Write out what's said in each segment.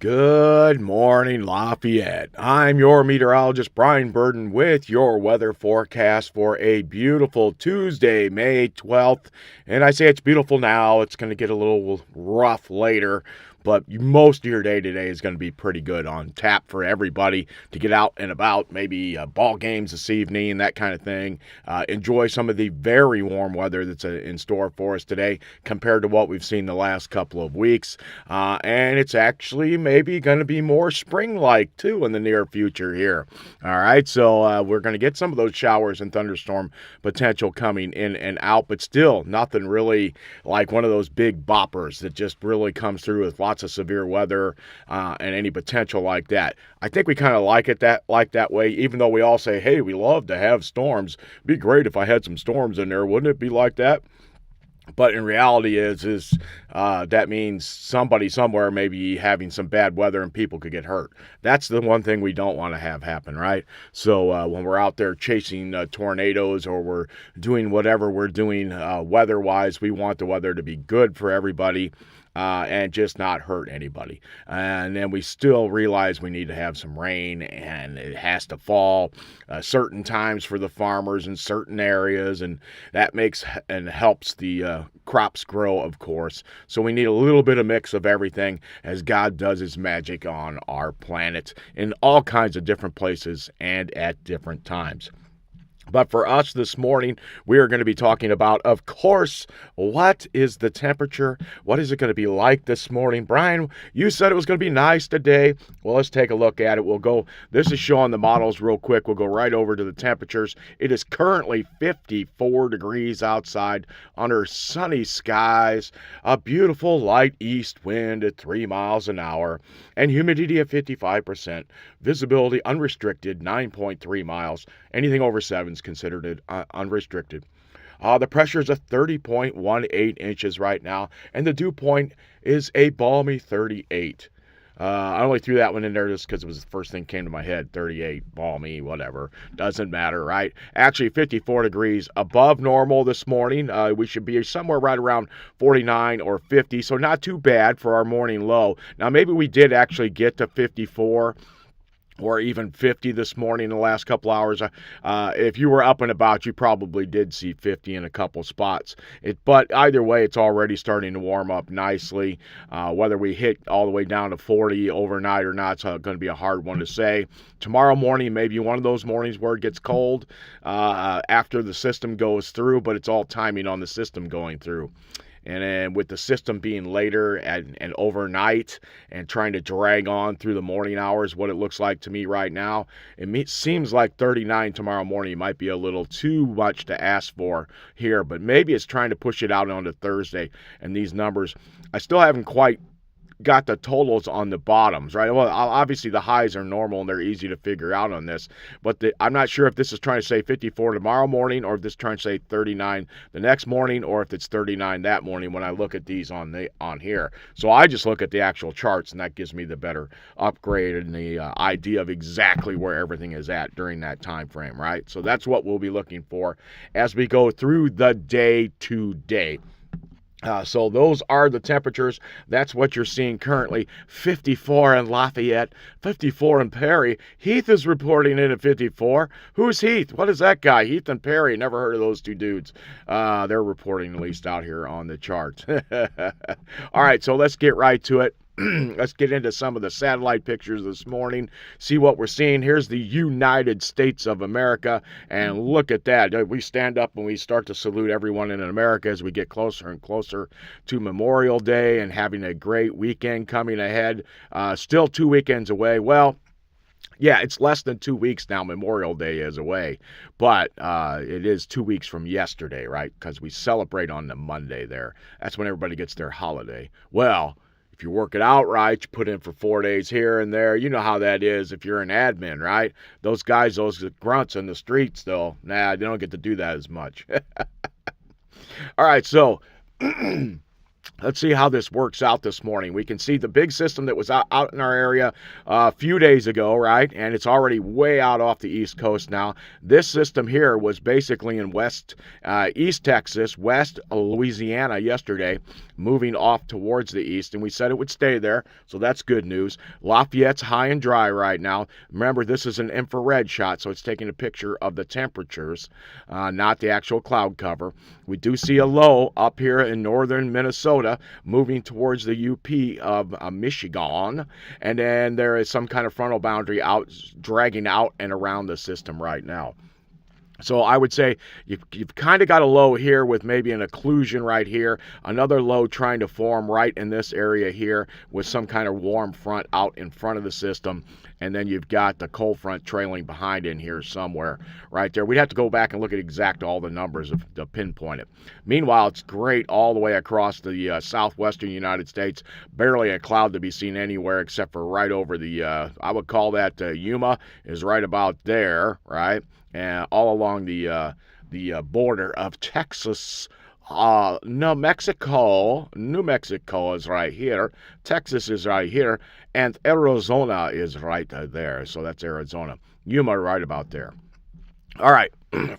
Good morning, Lafayette. I'm your meteorologist, Brian Burden, with your weather forecast for a beautiful Tuesday, May 12th. And I say it's beautiful now. It's going to get a little rough later, but most of your day today is going to be pretty good on tap for everybody to get out and about, maybe ball games this evening, that kind of thing. Enjoy some of the very warm weather that's in store for us today compared to what we've seen the last couple of weeks. And it's actually maybe going to be more spring-like too in the near future here. All right, so we're going to get some of those showers and thunderstorm potential coming in and out, but still nothing really like one of those big boppers that just really comes through with lots of severe weather and any potential like that. I think we kind of like it that way, even though we all say, hey, we love to have storms. It'd be great if I had some storms in there. Wouldn't it be like that? But in reality is that means somebody somewhere may be having some bad weather and people could get hurt. That's the one thing we don't want to have happen, right? So when we're out there chasing tornadoes or we're doing whatever we're doing weather-wise, we want the weather to be good for everybody. And just not hurt anybody. And then we still realize we need to have some rain, and it has to fall certain times for the farmers in certain areas, and that makes and helps the crops grow, of course. So we need a little bit of mix of everything as God does his magic on our planet in all kinds of different places and at different times. But for us this morning, we are going to be talking about, of course, what is the temperature? What is it going to be like this morning? Brian, you said it was going to be nice today. Well, let's take a look at it. This is showing the models real quick. We'll go right over to the temperatures. It is currently 54 degrees outside under sunny skies, a beautiful light east wind at 3 miles an hour, and humidity of 55%. Visibility unrestricted, 9.3 miles. Anything over 7 is considered unrestricted. The pressure is a 30.18 inches right now, and the dew point is a balmy 38. I only threw that one in there just because it was the first thing that came to my head. 38, balmy, whatever. Doesn't matter, right? Actually, 54 degrees above normal this morning. We should be somewhere right around 49 or 50, so not too bad for our morning low. Now, maybe we did actually get to 54 or even 50 this morning in the last couple hours. If you were up and about, you probably did see 50 in a couple spots. But either way, it's already starting to warm up nicely. Whether we hit all the way down to 40 overnight or not, it's going to be a hard one to say. Tomorrow morning, maybe one of those mornings where it gets cold after the system goes through, but it's all timing on the system going through. And then with the system being later and overnight and trying to drag on through the morning hours, what it looks like to me right now, seems like 39 tomorrow morning might be a little too much to ask for here. But maybe it's trying to push it out onto Thursday. And these numbers, I still haven't quite got the totals on the bottoms, right? Well, obviously the highs are normal and they're easy to figure out on this, but I'm not sure if this is trying to say 54 tomorrow morning or if this is trying to say 39 the next morning or if it's 39 that morning when I look at these on here. So I just look at the actual charts and that gives me the better upgrade and the idea of exactly where everything is at during that time frame, right? So that's what we'll be looking for as we go through the day to day. So those are the temperatures. That's what you're seeing currently. 54 in Lafayette, 54 in Perry. Heath is reporting in at 54. Who's Heath? What is that guy? Heath and Perry. Never heard of those two dudes. They're reporting at least out here on the chart. All right, so let's get right to it. Let's get into some of the satellite pictures this morning, see what we're seeing. Here's the United States of America, and look at that. We stand up and we start to salute everyone in America as we get closer and closer to Memorial Day and having a great weekend coming ahead. Still 2 weekends away. Well, yeah, it's less than 2 weeks now. Memorial Day is away, but it is 2 weeks from yesterday, right? Because we celebrate on the Monday there. That's when everybody gets their holiday. Well, if you work it out right, you put in for 4 days here and there. You know how that is if you're an admin, right? Those guys, those grunts in the streets, though, they don't get to do that as much. All right, so Let's see how this works out this morning. We can see the big system that was out in our area a few days ago, right? And it's already way out off the East Coast now. This system here was basically in East Texas, West Louisiana yesterday, moving off towards the east, and we said it would stay there, so that's good news. Lafayette's high and dry right now. Remember, this is an infrared shot, so it's taking a picture of the temperatures, not the actual cloud cover. We do see a low up here in northern Minnesota, moving towards the UP of Michigan, and then there is some kind of frontal boundary dragging out and around the system right now. So I would say you've kind of got a low here with maybe an occlusion right here, another low trying to form right in this area here with some kind of warm front out in front of the system, and then you've got the cold front trailing behind in here somewhere right there. We'd have to go back and look at all the numbers to pinpoint it. Meanwhile, it's great all the way across the southwestern United States. Barely a cloud to be seen anywhere except for right over I would call that Yuma is right about there, right? And all along the border of Texas, New Mexico is right here, Texas is right here, and Arizona is right there. So that's Arizona. Yuma right about there. All right,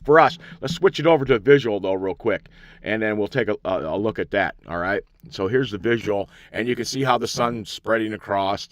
for us, let's switch it over to visual, though, real quick, and then we'll take a look at that, all right? So here's the visual, and you can see how the sun's spreading across,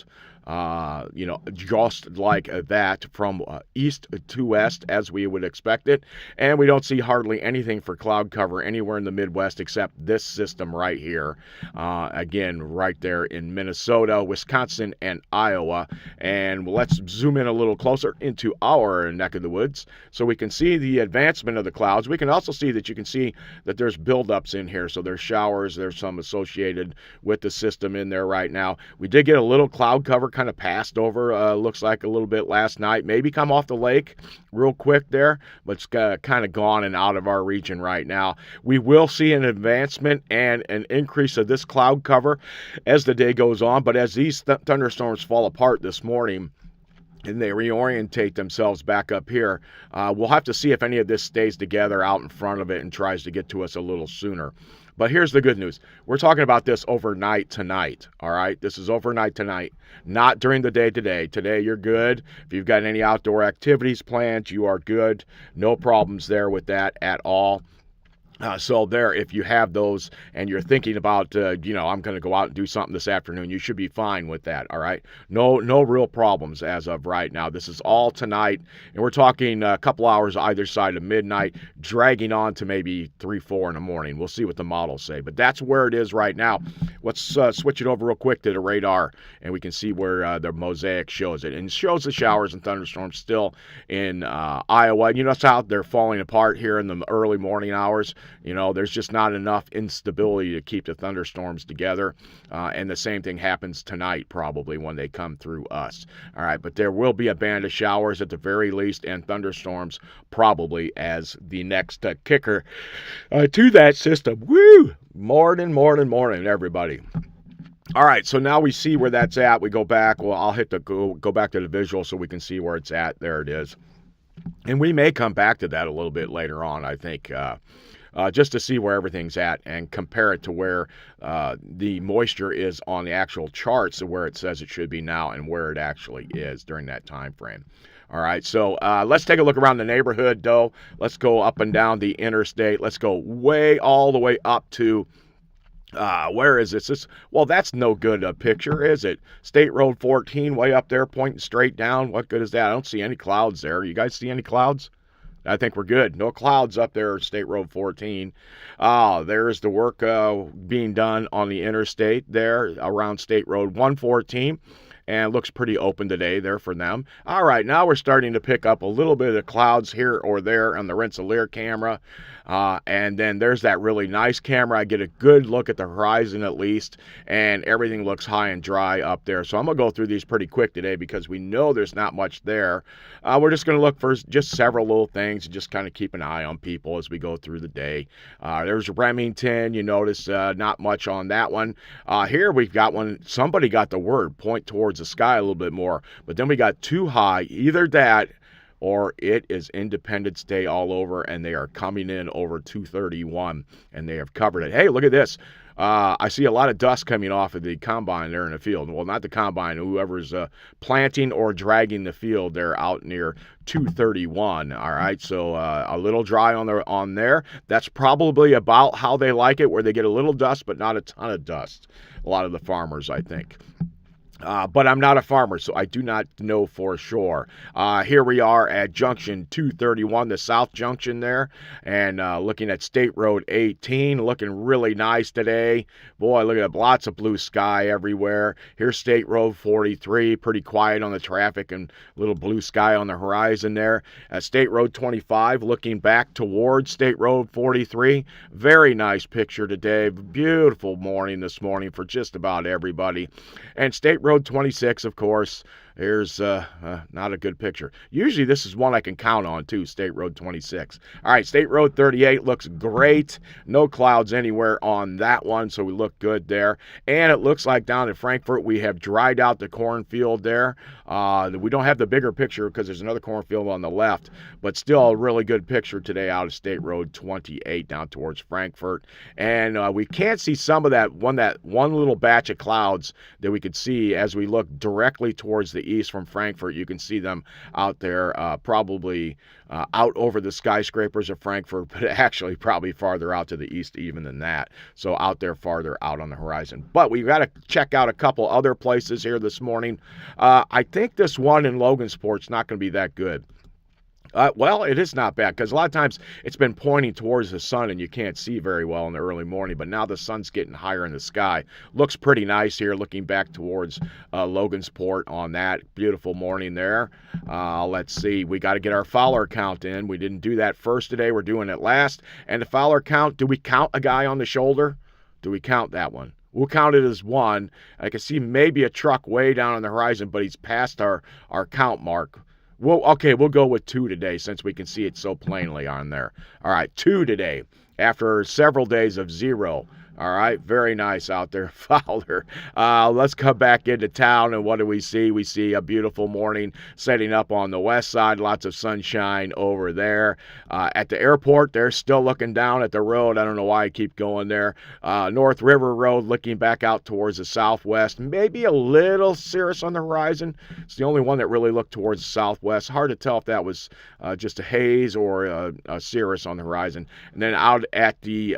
just like that from east to west as we would expect it. And we don't see hardly anything for cloud cover anywhere in the Midwest except this system right here. Again, right there in Minnesota, Wisconsin, and Iowa. And let's zoom in a little closer into our neck of the woods so we can see the advancement of the clouds. We can also see that you can see that there's buildups in here. So there's showers, there's some associated with the system in there right now. We did get a little cloud cover kind of passed over, looks like a little bit last night, maybe come off the lake real quick there, but it's kind of gone and out of our region right now. We will see an advancement and an increase of this cloud cover as the day goes on, but as these thunderstorms fall apart this morning and they reorientate themselves back up here, we'll have to see if any of this stays together out in front of it and tries to get to us a little sooner. But here's the good news. We're talking about this overnight tonight, all right? This is overnight tonight, not during the day today. Today, you're good. If you've got any outdoor activities planned, you are good. No problems there with that at all. So there, if you have those and you're thinking about, I'm going to go out and do something this afternoon, you should be fine with that, all right? No real problems as of right now. This is all tonight, and we're talking a couple hours either side of midnight, dragging on to maybe 3, 4 in the morning. We'll see what the models say, but that's where it is right now. Let's switch it over real quick to the radar, and we can see where the mosaic shows it. And it shows the showers and thunderstorms still in Iowa. You notice how they're falling apart here in the early morning hours. There's just not enough instability to keep the thunderstorms together. And the same thing happens tonight, probably, when they come through us. All right, but there will be a band of showers at the very least and thunderstorms probably as the next kicker to that system. Woo! Morning, everybody. All right, so now we see where that's at. We go back. Well, I'll hit go back to the visual so we can see where it's at. There it is. And we may come back to that a little bit later on, I think, just to see where everything's at and compare it to where the moisture is on the actual charts of where it says it should be now and where it actually is during that time frame. All right, so let's take a look around the neighborhood, though. Let's go up and down the interstate. Let's go all the way up to where is this? Well, that's no good a picture, is it? State Road 14 way up there pointing straight down. What good is that? I don't see any clouds there. You guys see any clouds? I think we're good. No clouds up there, State Road 14. There's the work being done on the interstate there around State Road 114. And looks pretty open today there for them. All right, now we're starting to pick up a little bit of clouds here or there on the Rensselaer camera. And then there's that really nice camera. I get a good look at the horizon at least, and everything looks high and dry up there. So I'm going to go through these pretty quick today because we know there's not much there. We're just going to look for just several little things and just kind of keep an eye on people as we go through the day. There's Remington. You notice not much on that one. Here we've got one. Somebody got the word point towards the sky a little bit more, but then we got too high. Either that or it is Independence Day all over, and they are coming in over 231, and they have covered it. Hey, look at this. I see a lot of dust coming off of the combine there in the field. Well, not the combine, whoever's planting or dragging the field there out near 231. All right, so a little dry on there. That's probably about how they like it, where they get a little dust, but not a ton of dust. A lot of the farmers, I think. But I'm not a farmer, so I do not know for sure. Here we are at Junction 231, the South Junction there, and looking at State Road 18, looking really nice today. Boy, look at that, lots of blue sky everywhere. Here's State Road 43, pretty quiet on the traffic and little blue sky on the horizon there. At State Road 25, looking back towards State Road 43, very nice picture today. Beautiful morning this morning for just about everybody. And State Road 26, of course, here's not a good picture. Usually this is one I can count on, too, State Road 26. All right, State Road 38 looks great. No clouds anywhere on that one, so we look good there. And it looks like down in Frankfort we have dried out the cornfield there. We don't have the bigger picture because there's another cornfield on the left, but still a really good picture today out of State Road 28 down towards Frankfort. And we can't see some of that one little batch of clouds that we could see as we look directly towards the east from Frankfort. You can see them out there, probably out over the skyscrapers of Frankfort, but actually probably farther out to the east even than that. So out there farther out on the horizon. But we've got to check out a couple other places here this morning. I think this one in Logansport's not going to be that good. Well, it is not bad because a lot of times it's been pointing towards the sun and you can't see very well in the early morning, but now the sun's getting higher in the sky. Looks pretty nice here looking back towards Logansport on that beautiful morning there. Let's see. We got to get our Fowler count in. We didn't do that first today. We're doing it last. And the Fowler count, do we count a guy on the shoulder? Do we count that one? We'll count it as one. I can see maybe a truck way down on the horizon, but he's past our count mark. Well, okay, we'll go with 2 today since we can see it so plainly on there. All right, 2 today after several days of 0. All right, very nice out there, Fowler. Let's come back into town, and what do we see? We see a beautiful morning setting up on the west side, lots of sunshine over there. At the airport, they're still looking down at the road. I don't know why I keep going there. North River Road looking back out towards the southwest. Maybe a little cirrus on the horizon. It's the only one that really looked towards the southwest. Hard to tell if that was just a haze or a cirrus on the horizon. And then out at the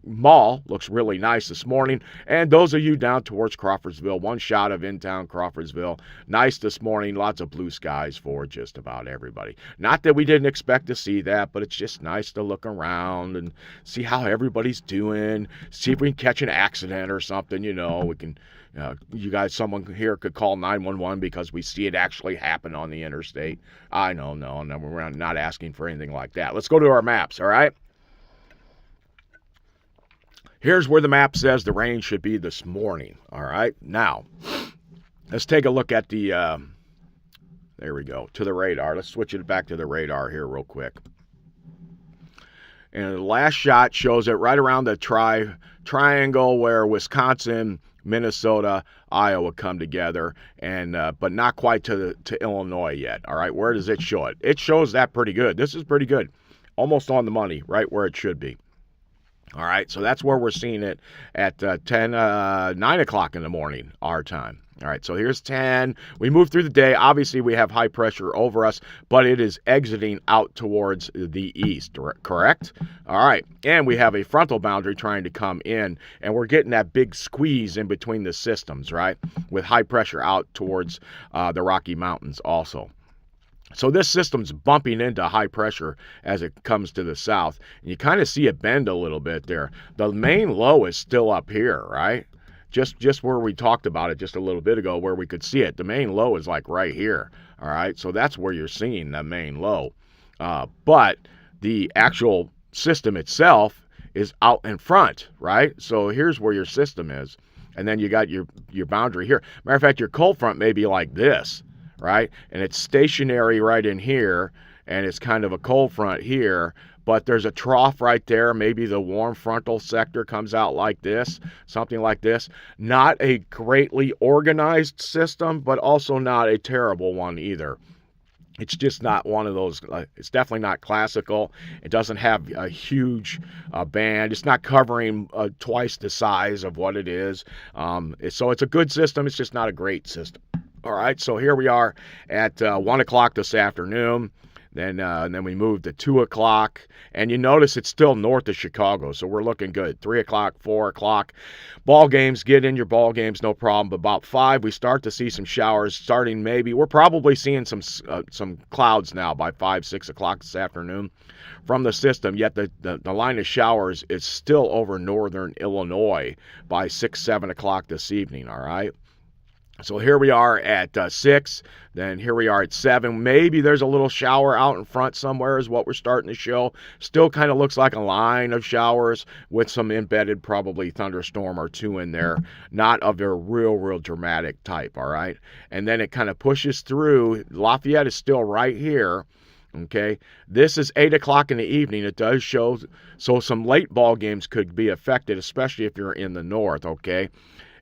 mall, looks really nice this morning. And those of you down towards Crawfordsville, one shot of in-town Crawfordsville. Nice this morning. Lots of blue skies for just about everybody. Not that we didn't expect to see that, but it's just nice to look around and see how everybody's doing. See if we can catch an accident or something. You know, we can... you guys, someone here could call 911 because we see it actually happen on the interstate. I know, no, we're not asking for anything like that. Let's go to our maps, all right? Here's where the map says the rain should be this morning, all right? Now, let's take a look at the, there we go, to the radar. Let's switch it back to the radar here real quick. And the last shot shows it right around the triangle where Wisconsin, Minnesota, Iowa come together, and but not quite to Illinois yet. All right, where does it show it? It shows that pretty good. This is pretty good, almost on the money, right where it should be. All right, so that's where we're seeing it at 9 o'clock in the morning, our time. All right, so here's 10. We move through the day. Obviously, we have high pressure over us, but it is exiting out towards the east, correct? All right, and we have a frontal boundary trying to come in, and we're getting that big squeeze in between the systems, right, with high pressure out towards the Rocky Mountains also. So this system's bumping into high pressure as it comes to the south. And you kind of see it bend a little bit there. The main low is still up here, right? Just where we talked about it just a little bit ago where we could see it. The main low is like right here, all right? So that's where you're seeing the main low. But the actual system itself is out in front, right? So here's where your system is. And then you got your boundary here. Matter of fact, your cold front may be like this. Right? And it's stationary right in here, and it's kind of a cold front here, but there's a trough right there. Maybe the warm frontal sector comes out like this, something like this. Not a greatly organized system, but also not a terrible one either. It's just not one of those. It's definitely not classical. It doesn't have a huge band. It's not covering twice the size of what it is. So it's a good system. It's just not a great system. All right. So here we are at 1 o'clock this afternoon. Then we moved to 2 o'clock, and you notice it's still north of Chicago, so we're looking good. 3 o'clock, 4 o'clock, ball games. Get in your ball games, no problem. But about 5, we start to see some showers. Starting maybe we're probably seeing some clouds now by 5, 6 o'clock this afternoon from the system. Yet the line of showers is still over northern Illinois by 6, 7 o'clock this evening. All right. So here we are at 6, then here we are at 7. Maybe there's a little shower out in front somewhere is what we're starting to show. Still kind of looks like a line of showers with some embedded probably thunderstorm or two in there. Not of their real dramatic type, all right? And then it kind of pushes through. Lafayette is still right here. Okay, this is 8 o'clock in the evening. It does show, so some late ball games could be affected, especially if you're in the north, okay?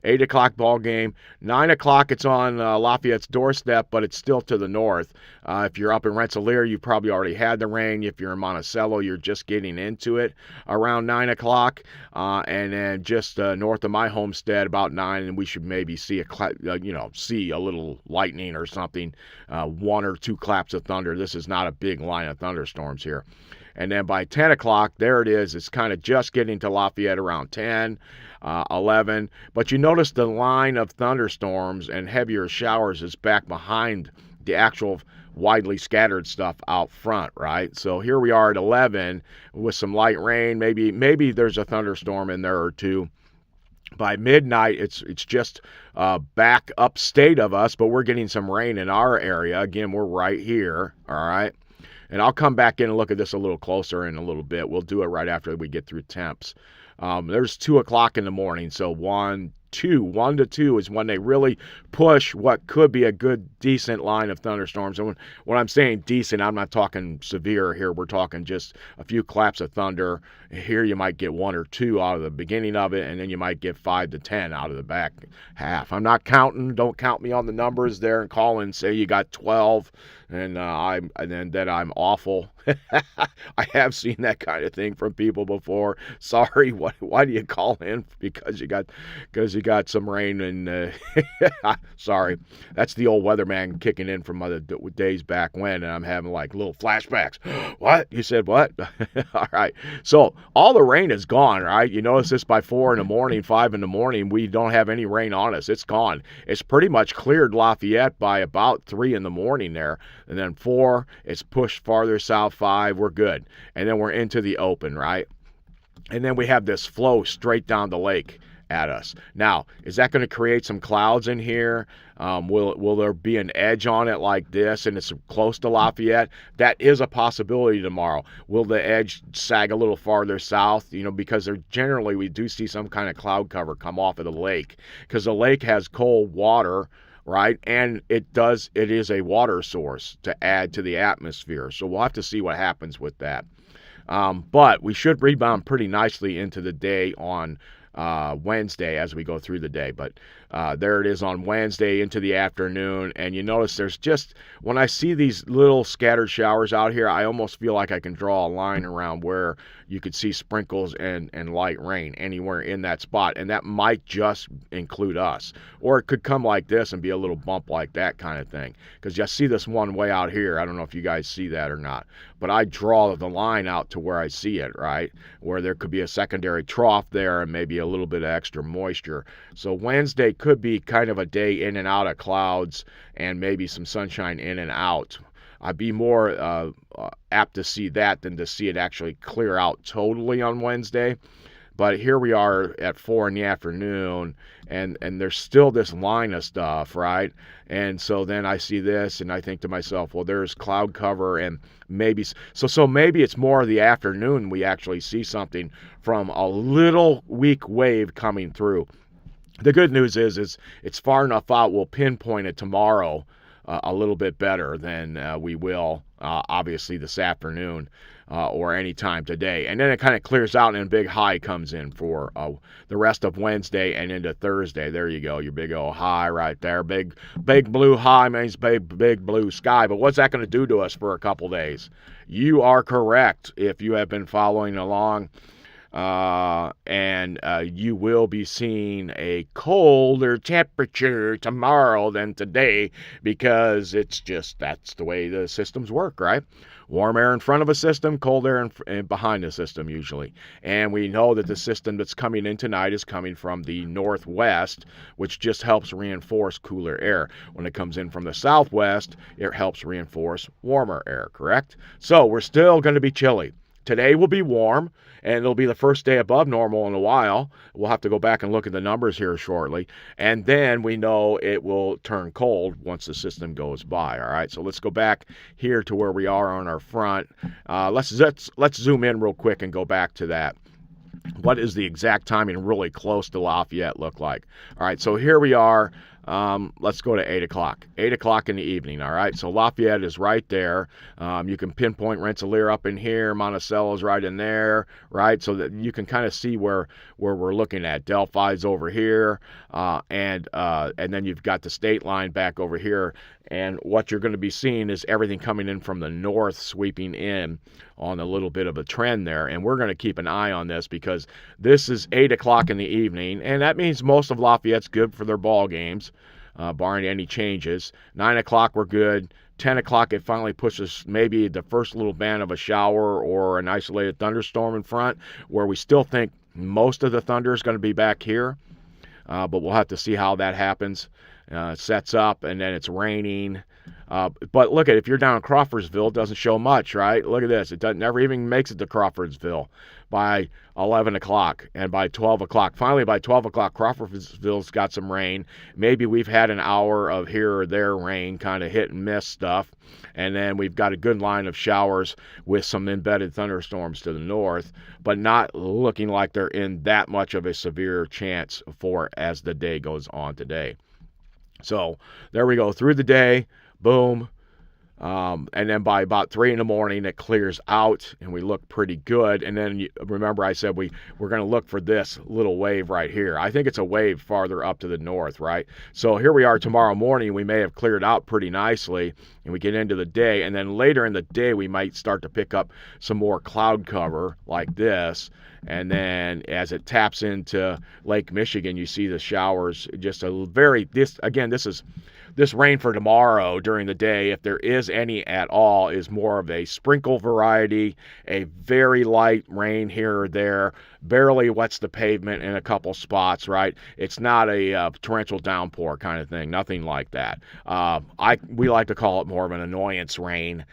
8 o'clock ball game. 9 o'clock, it's on Lafayette's doorstep, but it's still to the north. If you're up in Rensselaer, you probably already had the rain. If you're in Monticello, you're just getting into it around 9 o'clock. And then just north of my homestead, about 9, and we should maybe see see a little lightning or something, 1 or 2 claps of thunder. This is not a big line of thunderstorms here. And then by 10 o'clock, there it is. It's kind of just getting to Lafayette around 10, 11. But you notice the line of thunderstorms and heavier showers is back behind the actual widely scattered stuff out front, right? So here we are at 11 with some light rain. Maybe there's a thunderstorm in there or two. By midnight, it's just back upstate of us, but we're getting some rain in our area. Again, we're right here, all right? And I'll come back in and look at this a little closer in a little bit. We'll do it right after we get through temps. There's 2 o'clock in the morning, so 1 to 2 is when they really push what could be a good, decent line of thunderstorms. And when I'm saying decent, I'm not talking severe here. We're talking just a few claps of thunder. Here you might get 1 or 2 out of the beginning of it, and then you might get 5 to 10 out of the back half. I'm not counting. Don't count me on the numbers there and call and say you got 12, and then I'm awful. I have seen that kind of thing from people before. Sorry, why do you call in? Because you got some rain and sorry, that's the old weatherman kicking in from other days back when, and I'm having like little flashbacks. What? You said what? All right. So all the rain is gone, right? You notice this by 4 in the morning, 5 in the morning, we don't have any rain on us. It's gone. It's pretty much cleared Lafayette by about 3 in the morning there. And then 4, it's pushed farther south. 5, we're good. And then we're into the open, right? And then we have this flow straight down the lake at us. Now, is that going to create some clouds in here? Will there be an edge on it like this and it's close to Lafayette? That is a possibility tomorrow. Will the edge sag a little farther south? Because we do see some kind of cloud cover come off of the lake, because the lake has cold water, right? And it is a water source to add to the atmosphere. So we'll have to see what happens with that. But we should rebound pretty nicely into the day on Wednesday as we go through the day. But there it is on Wednesday into the afternoon. And you notice there's just, when I see these little scattered showers out here, I almost feel like I can draw a line around where you could see sprinkles and light rain anywhere in that spot. And that might just include us. Or it could come like this and be a little bump like that kind of thing. Because you see this one way out here. I don't know if you guys see that or not. But I draw the line out to where I see it, right? Where there could be a secondary trough there and maybe a little bit of extra moisture. So Wednesday could be kind of a day in and out of clouds and maybe some sunshine in and out. I'd be more apt to see that than to see it actually clear out totally on Wednesday. But here we are at 4 in the afternoon, and there's still this line of stuff, right? And so then I see this, and I think to myself, well, there's cloud cover, and maybe it's more of the afternoon we actually see something from a little weak wave coming through. The good news is it's far enough out, we'll pinpoint it tomorrow a little bit better than we will, obviously, this afternoon or any time today. And then it kind of clears out and a big high comes in for the rest of Wednesday and into Thursday. There you go, your big old high right there. Big blue high means big blue sky. But what's that going to do to us for a couple days? You are correct if you have been following along. And you will be seeing a colder temperature tomorrow than today, because that's the way the systems work, right? Warm air in front of a system, cold air in behind the system usually. And we know that the system that's coming in tonight is coming from the northwest, which just helps reinforce cooler air. When it comes in from the southwest, it helps reinforce warmer air, correct? So we're still going to be chilly. Today will be warm, and it'll be the first day above normal in a while. We'll have to go back and look at the numbers here shortly. And then we know it will turn cold once the system goes by, all right? So let's go back here to where we are on our front. Let's zoom in real quick and go back to that. What is the exact timing really close to Lafayette look like? All right, so here we are. Let's go to 8 o'clock. 8 o'clock in the evening, all right? So Lafayette is right there. You can pinpoint Rensselaer up in here. Monticello's right in there, right? So that you can kind of see where we're looking at. Delphi's over here, and then you've got the state line back over here. And what you're going to be seeing is everything coming in from the north, sweeping in on a little bit of a trend there. And we're going to keep an eye on this because this is 8 o'clock in the evening, and that means most of Lafayette's good for their ball games, barring any changes. 9 o'clock, we're good. 10 o'clock, it finally pushes maybe the first little band of a shower or an isolated thunderstorm in front, where we still think most of the thunder is going to be back here. But we'll have to see how that happens. Sets up, and then it's raining. But look at it, if you're down in Crawfordsville, it doesn't show much, right? Look at this. It never even makes it to Crawfordsville by 11 o'clock and by 12 o'clock. Finally, by 12 o'clock, Crawfordsville's got some rain. Maybe we've had an hour of here or there rain, kind of hit and miss stuff. And then we've got a good line of showers with some embedded thunderstorms to the north, but not looking like they're in that much of a severe chance for as the day goes on today. So there we go through the day, boom, and then by about 3 in the morning it clears out and we look pretty good. And then remember I said we're going to look for this little wave right here. I think it's a wave farther up to the north, right? So here we are tomorrow morning. We may have cleared out pretty nicely and we get into the day, and then later in the day we might start to pick up some more cloud cover like this. And then as it taps into Lake Michigan, you see the showers, just this rain for tomorrow during the day, if there is any at all, is more of a sprinkle variety, a very light rain here or there, barely wets the pavement in a couple spots, right? It's not a torrential downpour kind of thing, nothing like that. We like to call it more of an annoyance rain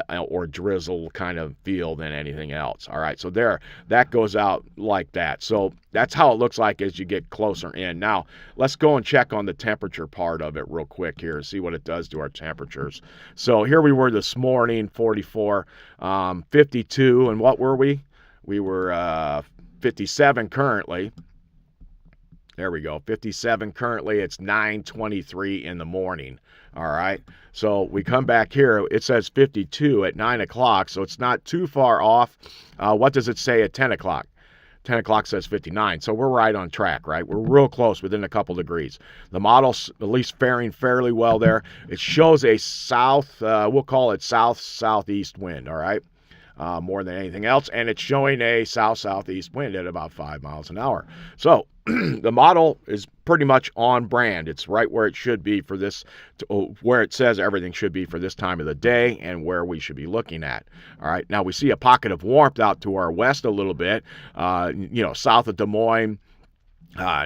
or drizzle kind of feel than anything else. All right, so that goes out like that. So that's how it looks like as you get closer in. Now, let's go and check on the temperature part of it real quick here and see what it does to our temperatures. So here we were this morning, 44, 52, and what were we? We were 57 currently. There we go, 57 currently. It's 9:23 in the morning. All right, so we come back here. It says 52 at 9 o'clock, so it's not too far off. What does it say at 10 o'clock? 10 o'clock says 59, so we're right on track, right? We're real close, within a couple degrees. The model's at least faring fairly well there. It shows a south, we'll call it south-southeast wind, all right? More than anything else, and it's showing a south-southeast wind at about 5 miles an hour. So the model is pretty much on brand. It's right where it should be for this, where it says everything should be for this time of the day and where we should be looking at. All right, now we see a pocket of warmth out to our west a little bit, south of Des Moines,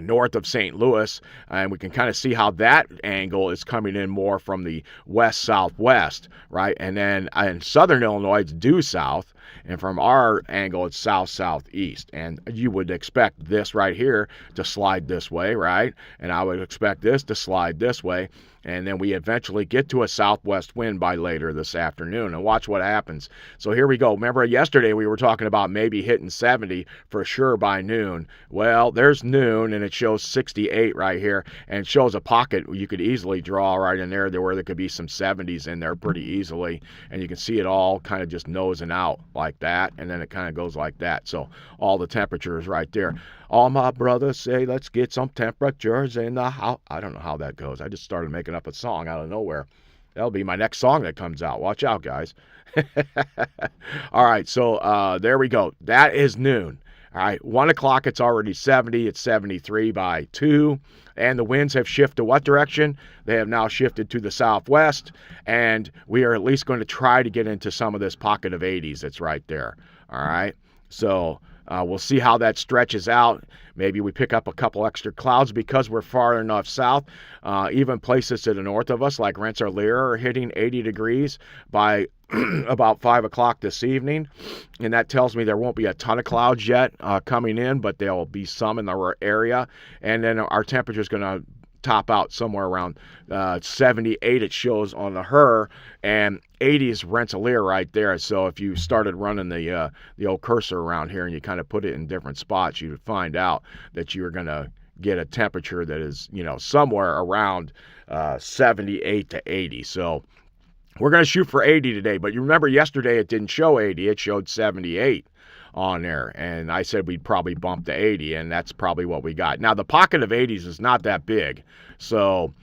north of St. Louis, and we can kind of see how that angle is coming in more from the west-southwest, right? And then in southern Illinois, it's due south, And from our angle, it's south-southeast. And you would expect this right here to slide this way, right? And I would expect this to slide this way. And then we eventually get to a southwest wind by later this afternoon. And watch what happens. So here we go. Remember yesterday we were talking about maybe hitting 70 for sure by noon. Well, there's noon, and it shows 68 right here. And it shows a pocket you could easily draw right in there where there could be some 70s in there pretty easily. And you can see it all kind of just nosing out like that. And then it kind of goes like that. So all the temperatures right there. All my brothers say, let's get some temperatures in the house. I don't know how that goes. I just started making up a song out of nowhere. That'll be my next song that comes out. Watch out, guys. All right, so there we go. That is noon. All right, 1 o'clock, it's already 70. It's 73 by 2. And the winds have shifted to what direction? They have now shifted to the southwest. And we are at least going to try to get into some of this pocket of 80s that's right there. All right, so we'll see how that stretches out. Maybe we pick up a couple extra clouds because we're far enough south. Even places to the north of us, like Rensselaer, are hitting 80 degrees by about 5 o'clock this evening. And that tells me there won't be a ton of clouds yet coming in, but there'll be some in the area. And then our temperature is going to top out somewhere around 78 it shows on the HER, and 80 is Rensselaer right there. So if you started running the old cursor around here and you kind of put it in different spots, you would find out that you're going to get a temperature that is, somewhere around 78 to 80. So we're going to shoot for 80 today, but you remember yesterday it didn't show 80, it showed 78 on there, and I said we'd probably bump to 80, and that's probably what we got. Now the pocket of 80s is not that big, so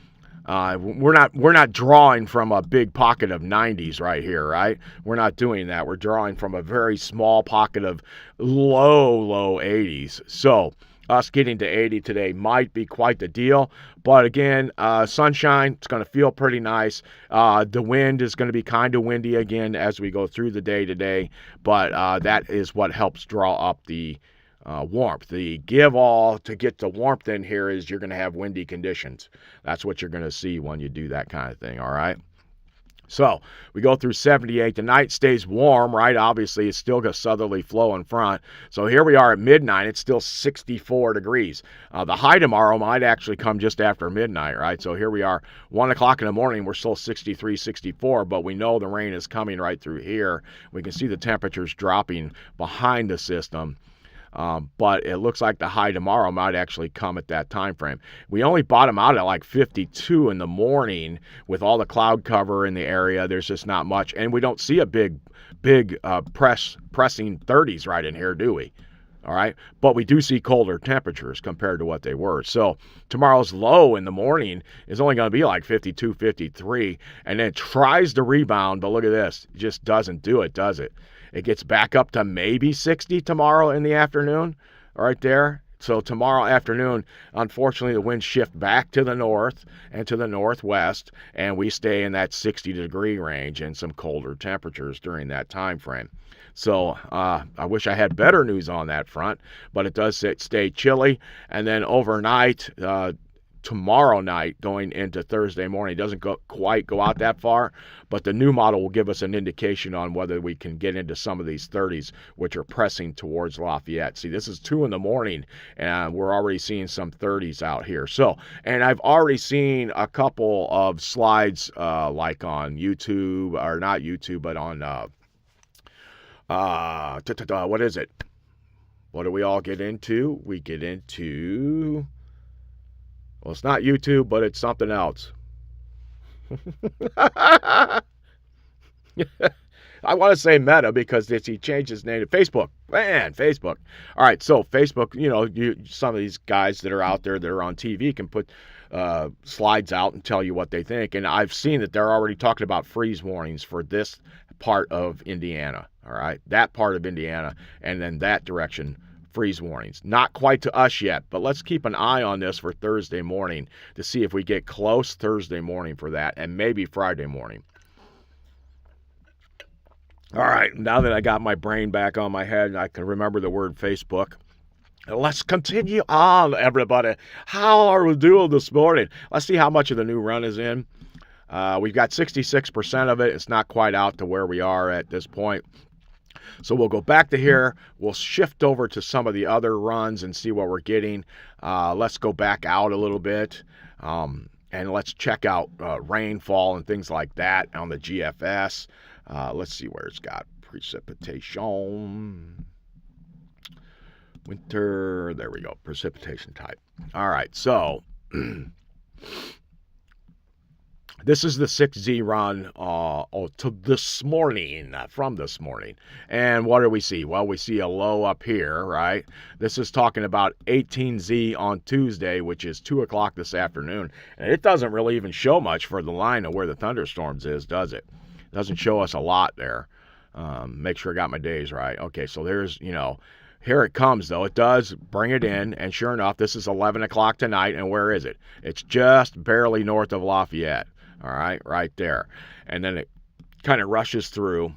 we're not drawing from a big pocket of 90s right here, right? We're not doing that. We're drawing from a very small pocket of low 80s. So us getting to 80 today might be quite the deal. But again, sunshine, it's going to feel pretty nice. The wind is going to be kind of windy again as we go through the day today. But that is what helps draw up the warmth. The give all to get the warmth in here is you're going to have windy conditions. That's what you're going to see when you do that kind of thing, all right? So we go through 78. The night stays warm, right? Obviously, it's still got southerly flow in front. So here we are at midnight. It's still 64 degrees. The high tomorrow might actually come just after midnight, right? So here we are, 1 o'clock in the morning. We're still 63, 64, but we know the rain is coming right through here. We can see the temperatures dropping behind the system. But it looks like the high tomorrow might actually come at that time frame. We only bottom out at like 52 in the morning with all the cloud cover in the area. There's just not much, and we don't see a big pressing 30s right in here, do we? All right, but we do see colder temperatures compared to what they were. So tomorrow's low in the morning is only going to be like 52, 53, and then it tries to rebound, but look at this. It just doesn't do it, does it? It gets back up to maybe 60 tomorrow in the afternoon, right there. So tomorrow afternoon, unfortunately, the winds shift back to the north and to the northwest, and we stay in that 60-degree range and some colder temperatures during that time frame. So I wish I had better news on that front, but it does stay chilly. And then overnight, tomorrow night going into Thursday morning, doesn't quite go out that far, but the new model will give us an indication on whether we can get into some of these 30s, which are pressing towards Lafayette. See, this is 2 in the morning, and we're already seeing some 30s out here. So, and I've already seen a couple of slides like on YouTube, or not YouTube, but on, what is it? What do we all get into? We get into... Well, it's not YouTube, but it's something else. I want to say Meta because he changed his name to Facebook. Man, Facebook. All right, so Facebook, some of these guys that are out there that are on TV can put slides out and tell you what they think. And I've seen that they're already talking about freeze warnings for this part of Indiana. All right, that part of Indiana, and then that direction. Freeze warnings. Not quite to us yet, but let's keep an eye on this for Thursday morning to see if we get close Thursday morning for that, and maybe Friday morning. All right, now that I got my brain back on my head and I can remember the word Facebook, let's continue on, everybody. How are we doing this morning? Let's see how much of the new run is in. We've got 66% of it. It's not quite out to where we are at this point. So we'll go back to here. We'll shift over to some of the other runs and see what we're getting. Let's go back out a little bit. And let's check out rainfall and things like that on the GFS. Let's see where it's got precipitation. Winter, there we go, precipitation type. All right, so this is the 6Z run to this morning, from this morning. And what do we see? Well, we see a low up here, right? This is talking about 18Z on Tuesday, which is 2 o'clock this afternoon. And it doesn't really even show much for the line of where the thunderstorms is, does it? It doesn't show us a lot there. Make sure I got my days right. Okay, so there's, here it comes, though. It does bring it in, and sure enough, this is 11 o'clock tonight, and where is it? It's just barely north of Lafayette. All right there. And then it kind of rushes through.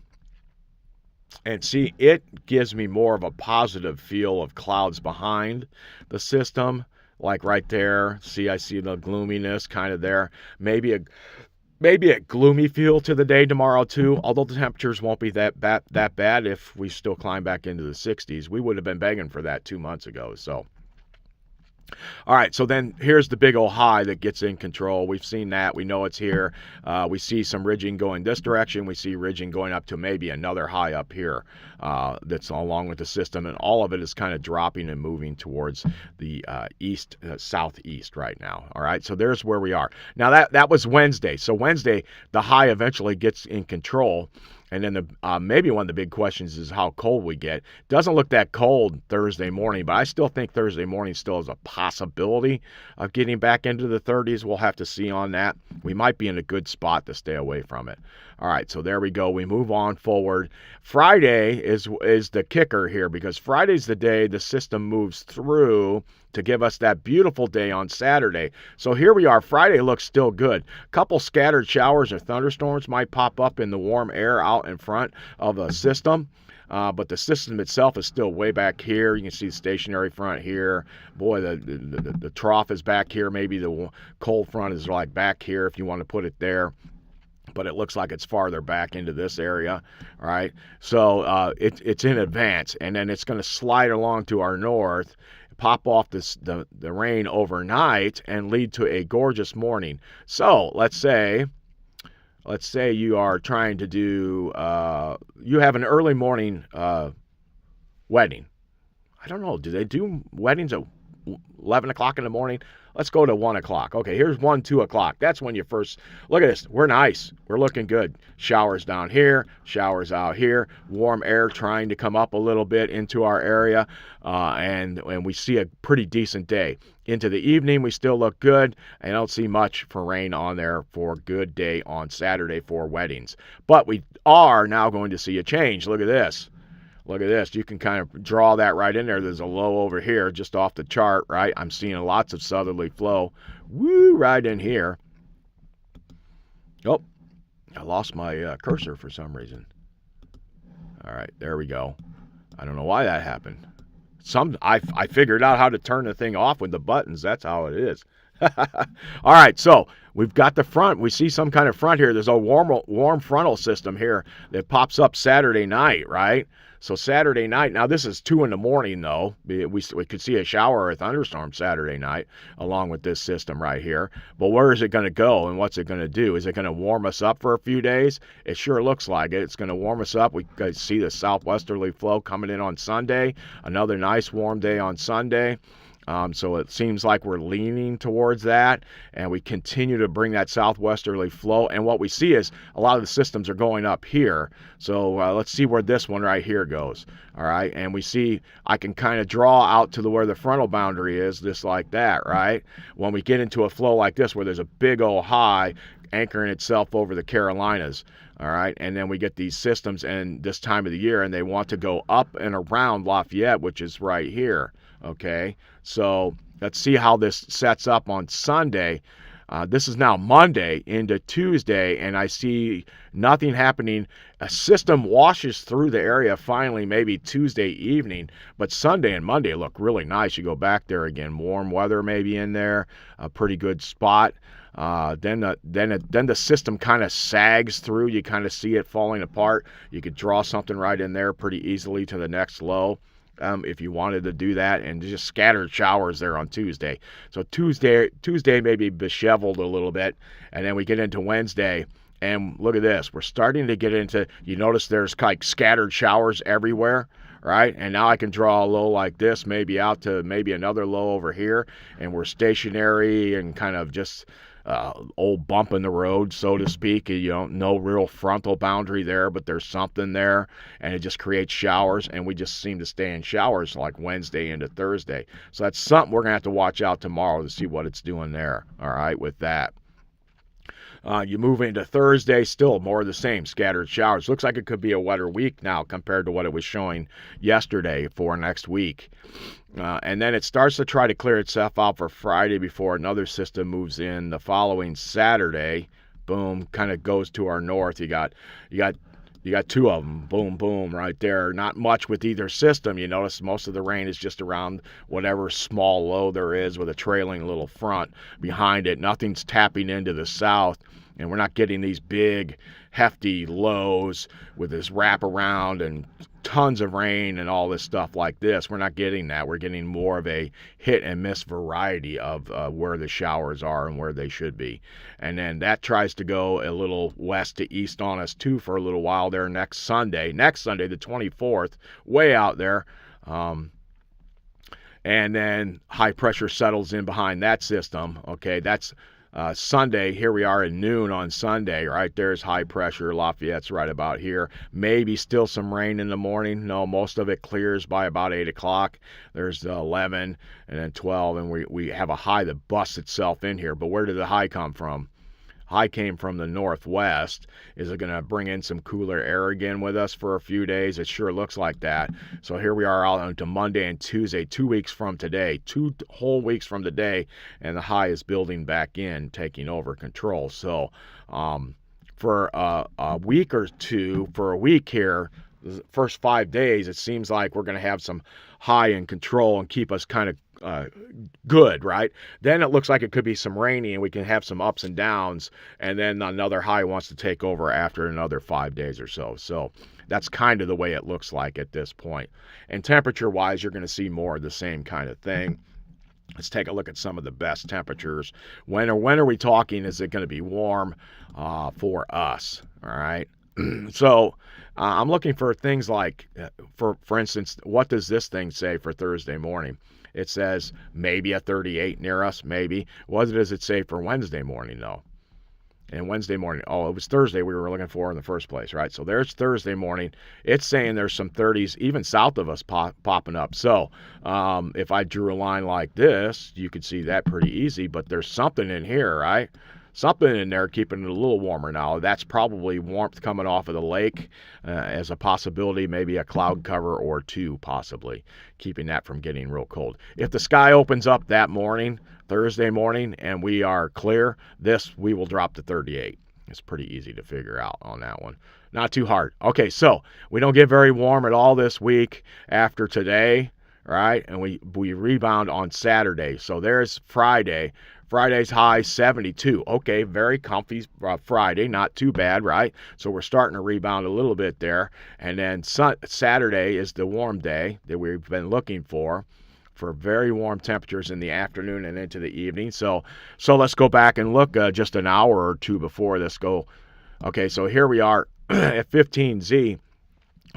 And see, it gives me more of a positive feel of clouds behind the system, like right there. See, I see the gloominess kind of there. Maybe a gloomy feel to the day tomorrow too, although the temperatures won't be that bad if we still climb back into the 60s. We would have been begging for that 2 months ago, so. All right, so then here's the big old high that gets in control. We've seen that. We know it's here. We see some ridging going this direction. We see ridging going up to maybe another high up here that's along with the system, and all of it is kind of dropping and moving towards the southeast right now. All right, so there's where we are. Now, that was Wednesday. So Wednesday, the high eventually gets in control. And then maybe one of the big questions is how cold we get. Doesn't look that cold Thursday morning, but I still think Thursday morning still has a possibility of getting back into the 30s. We'll have to see on that. We might be in a good spot to stay away from it. All right, so there we go. We move on forward. Friday is the kicker here, because Friday's the day the system moves through to give us that beautiful day on Saturday. So here we are. Friday looks still good. A couple scattered showers or thunderstorms might pop up in the warm air out in front of the system. But the system itself is still way back here. You can see the stationary front here. Boy, the trough is back here. Maybe the cold front is like back here if you want to put it there. But it looks like it's farther back into this area, all right? So it's in advance, and then it's going to slide along to our north, pop off the rain overnight, and lead to a gorgeous morning. So let's say you are trying to do, you have an early morning wedding. I don't know, do they do weddings at 11 o'clock in the morning? Let's go to 1 o'clock. Okay, here's 1, 2 o'clock. That's when you first, look at this. We're nice. We're looking good. Showers down here, showers out here, warm air trying to come up a little bit into our area, and we see a pretty decent day. Into the evening, we still look good. I don't see much for rain on there for a good day on Saturday for weddings. But we are now going to see a change. Look at this. Look at this. You can kind of draw that right in there. There's a low over here just off the chart, right? I'm seeing lots of southerly flow. Woo, right in here. Oh, I lost my cursor for some reason. All right, there we go. I don't know why that happened. I figured out how to turn the thing off with the buttons. That's how it is. All right, so we've got the front. We see some kind of front here. There's a warm frontal system here that pops up Saturday night, right? So Saturday night, now this is 2 in the morning, though. We could see a shower or a thunderstorm Saturday night along with this system right here. But where is it going to go, and what's it going to do? Is it going to warm us up for a few days? It sure looks like it. It's going to warm us up. We can see the southwesterly flow coming in on Sunday. Another nice warm day on Sunday. So it seems like we're leaning towards that, and we continue to bring that southwesterly flow. And what we see is a lot of the systems are going up here. So let's see where this one right here goes. All right, and we see I can kind of draw out to where the frontal boundary is, just like that, right? When we get into a flow like this where there's a big old high anchoring itself over the Carolinas, all right, and then we get these systems in this time of the year, and they want to go up and around Lafayette, which is right here. Okay, so let's see how this sets up on Sunday. This is now Monday into Tuesday, and I see nothing happening. A system washes through the area finally, maybe Tuesday evening, but Sunday and Monday look really nice. You go back there again, warm weather maybe in there, a pretty good spot. Then the system kind of sags through. You kind of see it falling apart. You could draw something right in there pretty easily to the next low. If you wanted to do that, and just scattered showers there on Tuesday. So Tuesday may be disheveled a little bit, and then we get into Wednesday, and look at this. We're starting to get into, you notice there's like scattered showers everywhere, right? And now I can draw a low like this, maybe out to maybe another low over here, and we're stationary and kind of just old bump in the road, so to speak. No real frontal boundary there, but there's something there, and it just creates showers, and we just seem to stay in showers like Wednesday into Thursday. So that's something we're going to have to watch out tomorrow to see what it's doing there, all right, with that. You move into Thursday, still more of the same, scattered showers. Looks like it could be a wetter week now compared to what it was showing yesterday for next week. And then it starts to try to clear itself out for Friday before another system moves in the following Saturday. Boom, kind of goes to our north. You got two of them. Boom, boom, right there. Not much with either system. You notice most of the rain is just around whatever small low there is with a trailing little front behind it. Nothing's tapping into the south, and we're not getting these big, hefty lows with this wraparound and tons of rain and all this stuff like this. We're not getting that. We're getting more of a hit and miss variety of where the showers are and where they should be. And then that tries to go a little west to east on us too for a little while there next Sunday, the 24th, way out there. And then high pressure settles in behind that system. Okay, that's Sunday. Here we are at noon on Sunday, right? There's high pressure. Lafayette's right about here. Maybe still some rain in the morning. No, most of it clears by about 8 o'clock. There's 11 and then 12, and we have a high that busts itself in here. But where did the high come from? High came from the northwest. Is it going to bring in some cooler air again with us for a few days? It sure looks like that. So here we are out into Monday and Tuesday, 2 weeks from today, 2 whole weeks from today, and the high is building back in, taking over control. So for a week or two, for a week here, the first 5 days, it seems like we're going to have some high in control and keep us kind of good, right? Then it looks like it could be some rainy and we can have some ups and downs, and then another high wants to take over after another 5 days or so. So that's kind of the way it looks like at this point. And temperature-wise, you're going to see more of the same kind of thing. Let's take a look at some of the best temperatures. When are we talking? Is it going to be warm for us? All right. So I'm looking for things like, for instance, what does this thing say for Thursday morning? It says maybe a 38 near us, maybe. What does it say for Wednesday morning, though? And Wednesday morning, it was Thursday we were looking for in the first place, right? So there's Thursday morning. It's saying there's some 30s even south of us popping up. So if I drew a line like this, you could see that pretty easy, but there's something in here, right? Something in there keeping it a little warmer now. That's probably warmth coming off of the lake as a possibility, maybe a cloud cover or two possibly, keeping that from getting real cold. If the sky opens up that morning, Thursday morning, and we are clear, we will drop to 38. It's pretty easy to figure out on that one. Not too hard. Okay, so we don't get very warm at all this week after today, right? And we rebound on Saturday. So there's Friday. Friday's high 72. Okay, very comfy Friday, not too bad, right? So we're starting to rebound a little bit there. And then Saturday is the warm day that we've been looking for very warm temperatures in the afternoon and into the evening. So let's go back and look just an hour or two before this go. Okay, so here we are at 15Z,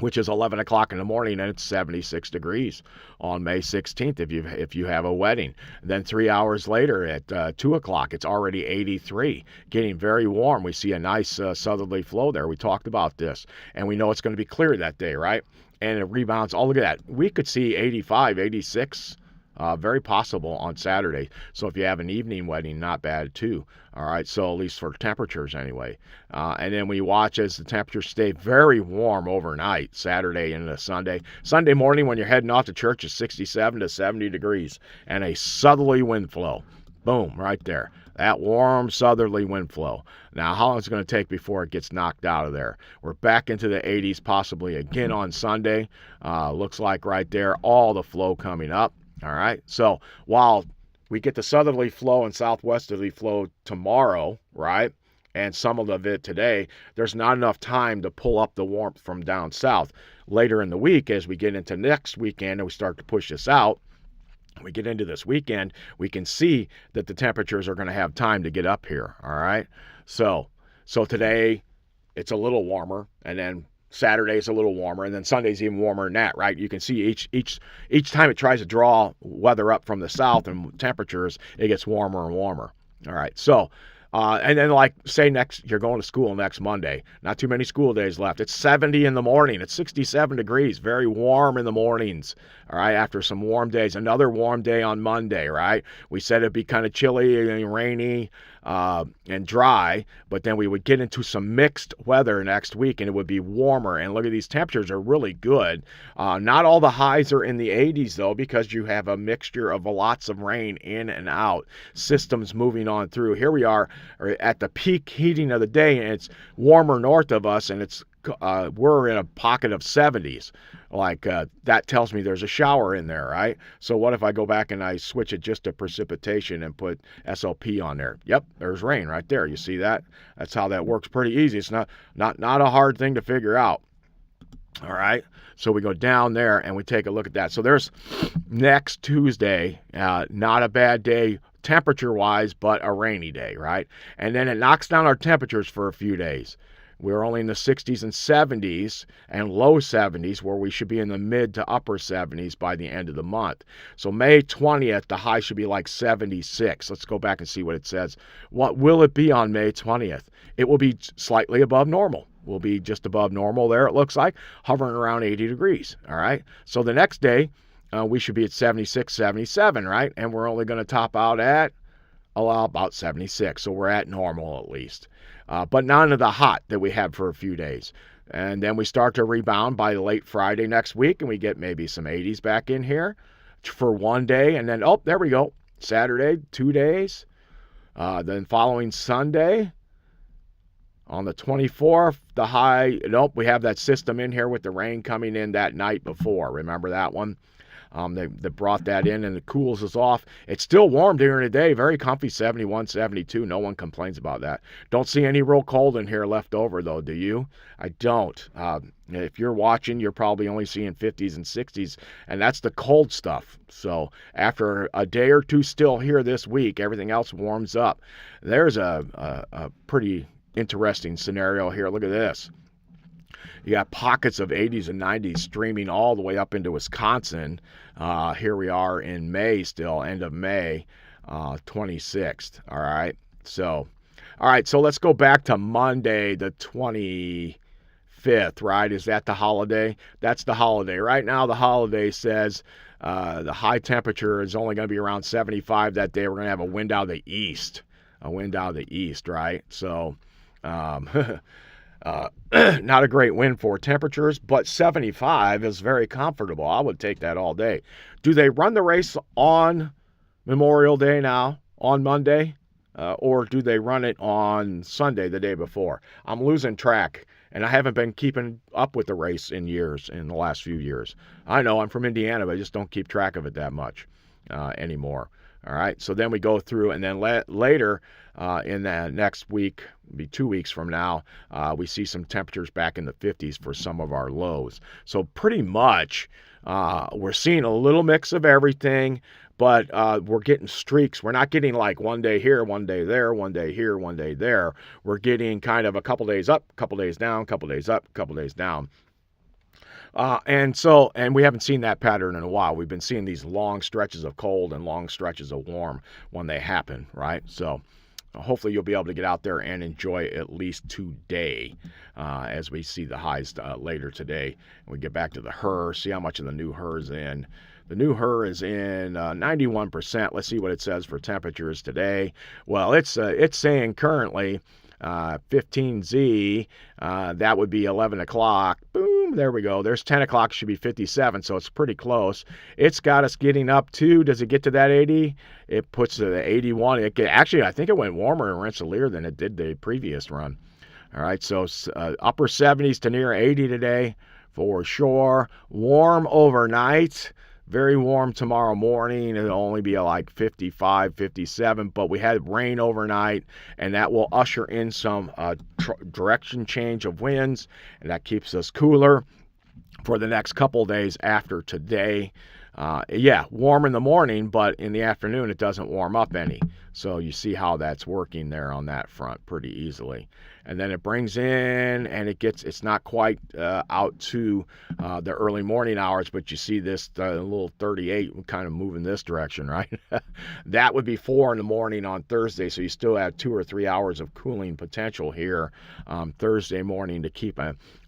which is 11 o'clock in the morning, and it's 76 degrees on May 16th if you have a wedding. Then 3 hours later at 2 o'clock, it's already 83, getting very warm. We see a nice southerly flow there. We talked about this, and we know it's going to be clear that day, right? And it rebounds. Oh, look at that. We could see 85, 86, very possible on Saturday. So if you have an evening wedding, not bad too. All right, so at least for temperatures anyway. And then we watch as the temperatures stay very warm overnight, Saturday into Sunday. Sunday morning when you're heading off to church is 67 to 70 degrees and a southerly wind flow. Boom, right there. That warm southerly wind flow. Now, how long is it going to take before it gets knocked out of there? We're back into the 80s possibly again on Sunday. Looks like right there, all the flow coming up. All right. So while we get the southerly flow and southwesterly flow tomorrow, right? And some of it today. There's not enough time to pull up the warmth from down south. Later in the week, as we get into next weekend and we start to push this out, we get into this weekend, we can see that the temperatures are going to have time to get up here, all right? So today it's a little warmer, and then Saturday's a little warmer, and then Sunday's even warmer than that, right? You can see each time it tries to draw weather up from the south and temperatures, it gets warmer and warmer. All right, so and then like say you're going to school next Monday. Not too many school days left. It's 70 in the morning. It's 67 degrees. Very warm in the mornings. All right, after some warm days. Another warm day on Monday, right? We said it'd be kind of chilly and rainy and dry, but then we would get into some mixed weather next week, and it would be warmer. And look at these temperatures are really good. Not all the highs are in the 80s, though, because you have a mixture of lots of rain in and out. Systems moving on through. Here we are at the peak heating of the day, and it's warmer north of us, and we're in a pocket of 70s. That tells me there's a shower in there, right? So what if I go back and I switch it just to precipitation and put SLP on there? Yep, there's rain right there. You see that? That's how that works. Pretty easy. It's not a hard thing to figure out. All right, so we go down there and we take a look at that. So there's next Tuesday, not a bad day temperature-wise, but a rainy day, right? And then it knocks down our temperatures for a few days. We're only in the 60s and 70s and low 70s, where we should be in the mid to upper 70s by the end of the month. So May 20th, the high should be like 76. Let's go back and see what it says. What will it be on May 20th? It will be slightly above normal. We'll be just above normal there, it looks like, hovering around 80 degrees, all right? So the next day, we should be at 76, 77, right? And we're only going to top out at about 76. So we're at normal at least. But none of the hot that we had for a few days. And then we start to rebound by late Friday next week, and we get maybe some 80s back in here for one day. And then, there we go. Saturday, 2 days. Then following Sunday, on the 24th, the high, we have that system in here with the rain coming in that night before. Remember that one? They brought that in, and it cools us off. It's still warm during the day, very comfy, 71, 72. No one complains about that. Don't see any real cold in here left over, though, do you? I don't. If you're watching, you're probably only seeing 50s and 60s, and that's the cold stuff. So after a day or two still here this week, everything else warms up. There's a pretty interesting scenario here. Look at this. You got pockets of 80s and 90s streaming all the way up into Wisconsin. Here we are in May still, end of May, 26th. All right. So let's go back to Monday, the 25th, right? Is that the holiday? That's the holiday. Right now, the holiday says the high temperature is only going to be around 75 that day. We're going to have a wind out of the east. Right? So, not a great win for temperatures, but 75 is very comfortable. I would take that all day. Do they run the race on Memorial Day now, on Monday, or do they run it on Sunday, the day before? I'm losing track, and I haven't been keeping up with the race in the last few years. I know I'm from Indiana, but I just don't keep track of it that much anymore. All right, so then we go through, and then later in the next week, be 2 weeks from now, we see some temperatures back in the 50s for some of our lows. So pretty much we're seeing a little mix of everything, but we're getting streaks. We're not getting like one day here, one day there, one day here, one day there. We're getting kind of a couple days up, couple days down, couple days up, couple days down. And we haven't seen that pattern in a while. We've been seeing these long stretches of cold and long stretches of warm when they happen, right? So hopefully you'll be able to get out there and enjoy at least today as we see the highs later today. And we get back to the HER, see how much of the new HER is in. The new HER is in 91%. Let's see what it says for temperatures today. Well, it's saying currently 15Z, that would be 11 o'clock. Boom, there we go. There's 10 o'clock, should be 57, so it's pretty close. It's got us getting up to, does it get to that 80? It puts to the 81. Actually, I think it went warmer in Rensselaer than it did the previous run. All right, so upper 70s to near 80 today for sure. Warm overnight. Very warm tomorrow morning. It'll only be like 55, 57, but we had rain overnight, and that will usher in some direction change of winds, and that keeps us cooler for the next couple days after today. Yeah, warm in the morning, but in the afternoon it doesn't warm up any. So you see how that's working there on that front pretty easily. And then it brings in, and it's not quite out to the early morning hours, but you see this little 38 kind of moving this direction, right? That would be 4 in the morning on Thursday, so you still have 2 or 3 hours of cooling potential here Thursday morning to keep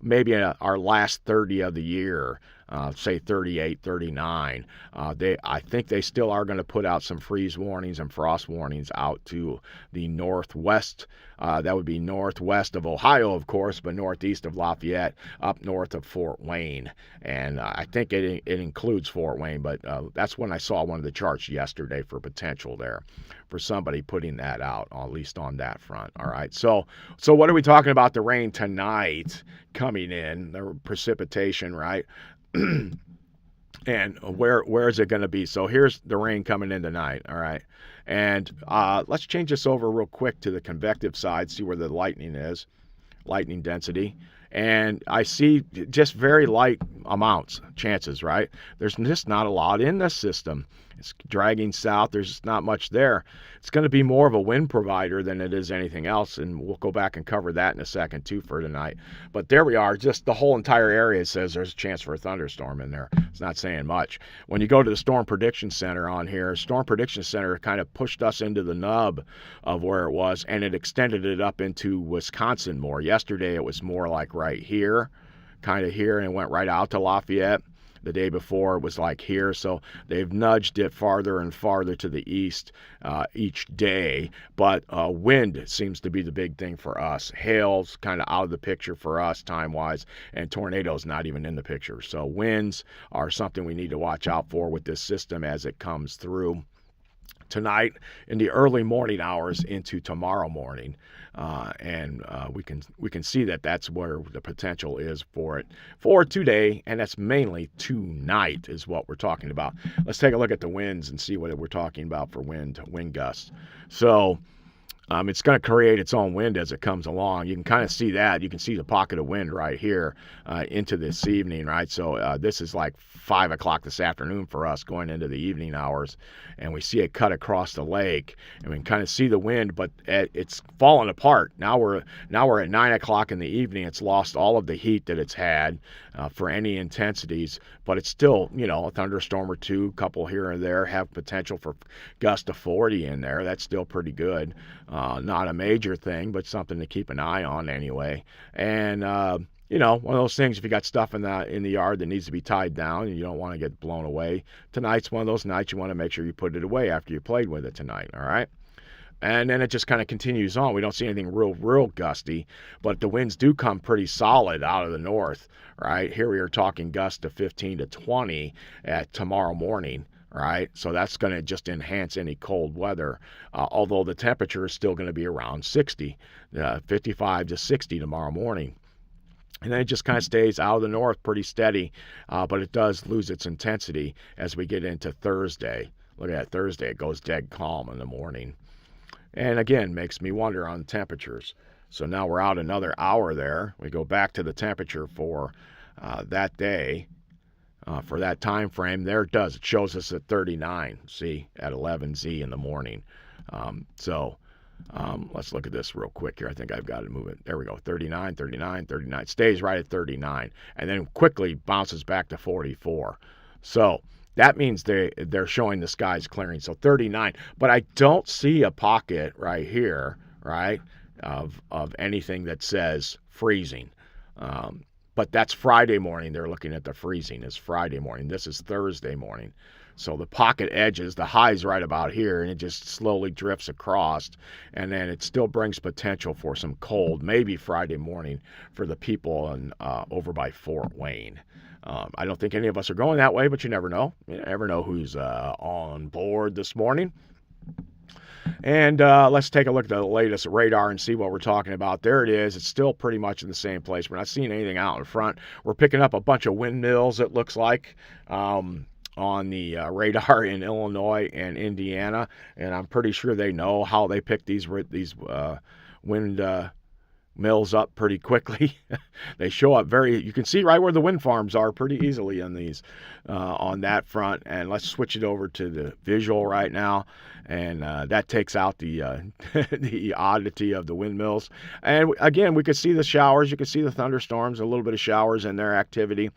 maybe our last 30 of the year. Say 38, 39. I think they still are going to put out some freeze warnings and frost warnings out to the northwest. That would be northwest of Ohio, of course, but northeast of Lafayette, up north of Fort Wayne. And I think it includes Fort Wayne, but that's when I saw one of the charts yesterday for potential there for somebody putting that out, at least on that front. All right. So what are we talking about the rain tonight coming in, the precipitation, right? And where is it going to be? So here's the rain coming in tonight, all right? And let's change this over real quick to the convective side, see where the lightning is, lightning density. And I see just very light amounts, chances, right? There's just not a lot in this system. It's dragging south. There's just not much there. It's going to be more of a wind provider than it is anything else, and we'll go back and cover that in a second, too, for tonight. But there we are. Just the whole entire area says there's a chance for a thunderstorm in there. It's not saying much. When you go to the Storm Prediction Center on here, Storm Prediction Center kind of pushed us into the nub of where it was, and it extended it up into Wisconsin more. Yesterday, it was more like right here, kind of here, and it went right out to Lafayette. The day before it was like here, so they've nudged it farther and farther to the east each day. But wind seems to be the big thing for us. Hail's kind of out of the picture for us time-wise, and tornadoes not even in the picture. So winds are something we need to watch out for with this system as it comes through tonight in the early morning hours into tomorrow morning. And we can see that that's where the potential is for it for today, and that's mainly tonight is what we're talking about. Let's take a look at the winds and see what we're talking about for wind gusts. So it's going to create its own wind as it comes along. You can kind of see that. You can see the pocket of wind right here into this evening, right? So this is like 5 o'clock this afternoon for us going into the evening hours, and we see it cut across the lake, and we can kind of see the wind, but it's falling apart. Now we're at 9 o'clock in the evening. It's lost all of the heat that it's had for any intensities, but it's still, a thunderstorm or two, a couple here and there have potential for gust of 40 in there. That's still pretty good. Not a major thing, but something to keep an eye on anyway. And one of those things, if you got stuff in the yard that needs to be tied down and you don't want to get blown away, tonight's one of those nights you want to make sure you put it away after you played with it tonight, all right? And then it just kind of continues on. We don't see anything real gusty, but the winds do come pretty solid out of the north, right? Here we are talking gusts of 15 to 20 at tomorrow morning. Right, so that's going to just enhance any cold weather, although the temperature is still going to be around 60, 55 to 60 tomorrow morning. And then it just kind of stays out of the north pretty steady, but it does lose its intensity as we get into Thursday. Look at that, Thursday, it goes dead calm in the morning. And again, makes me wonder on temperatures. So now we're out another hour there. We go back to the temperature for that day. For that time frame, there it does. It shows us at 39, see, at 11Z in the morning. Let's look at this real quick here. I think I've got to move it. There we go, 39, 39, 39. Stays right at 39, and then quickly bounces back to 44. So that means they're showing the skies clearing. So 39, but I don't see a pocket right here, right, of anything that says freezing. But that's Friday morning. They're looking at the freezing is Friday morning. This is Thursday morning. So the pocket edges, the high's right about here, and it just slowly drifts across. And then it still brings potential for some cold, maybe Friday morning for the people over by Fort Wayne. I don't think any of us are going that way, but you never know. You never know who's on board this morning. And let's take a look at the latest radar and see what we're talking about. There it is. It's still pretty much in the same place. We're not seeing anything out in front. We're picking up a bunch of windmills, it looks like, on the radar in Illinois and Indiana, and I'm pretty sure they know how they pick these wind mills up pretty quickly. They show up you can see right where the wind farms are pretty easily on these, on that front. And let's switch it over to the visual right now. And that takes out the the oddity of the windmills. And again, we could see the showers. You can see the thunderstorms, a little bit of showers in their activity.